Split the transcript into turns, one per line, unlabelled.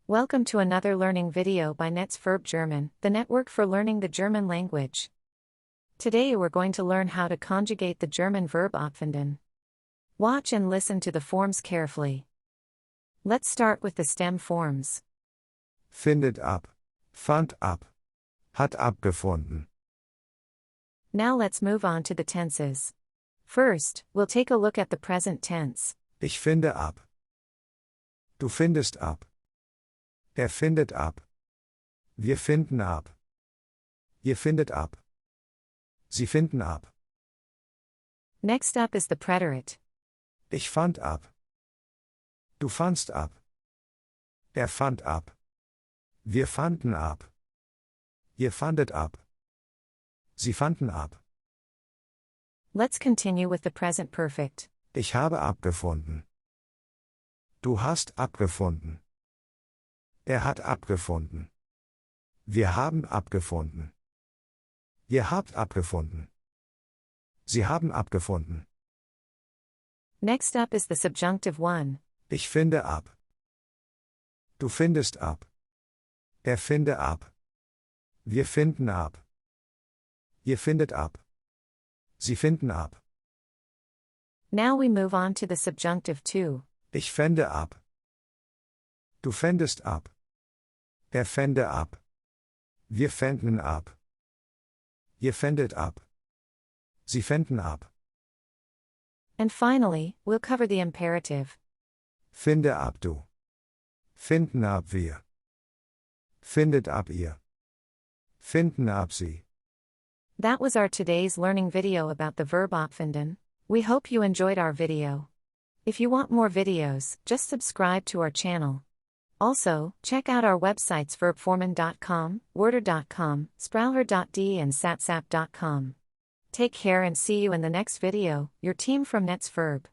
Welcome to another learning video by Netz Verb German, the network for learning the German language. Today we're going to learn how to conjugate the German verb abfinden. Watch and listen to the forms carefully. Let's start with the stem forms.
Findet ab, fand ab, hat abgefunden.
Now let's move on to the tenses. First, we'll take a look at the present tense.
Ich finde ab. Du findest ab. Er findet ab. Wir finden ab. Ihr findet ab. Sie finden ab.
Next up is the preterite.
Ich fand ab. Du fandst ab. Er fand ab. Wir fanden ab. Ihr fandet ab. Sie fanden ab.
Let's continue with the present perfect.
Ich habe abgefunden. Du hast abgefunden. Er hat abgefunden. Wir haben abgefunden. Ihr habt abgefunden. Sie haben abgefunden.
Next up is the subjunctive one.
Ich finde ab. Du findest ab. Er finde ab. Wir finden ab. Ihr findet ab. Sie finden ab.
Now we move on to the subjunctive two.
Ich fände ab. Du fändest ab. Er fände ab. Wir fänden ab. Ihr fändet ab. Sie fänden ab.
And finally, we'll cover the imperative.
Finde ab du. Finden ab wir. Findet ab ihr. Finden ab sie.
That was our today's learning video about the verb abfinden. We hope you enjoyed our video. If you want more videos, just subscribe to our channel. Also, check out our websites verbformen.com, worder.com, sprauher.de and satsap.com. Take care and see you in the next video, your team from Netz Verb.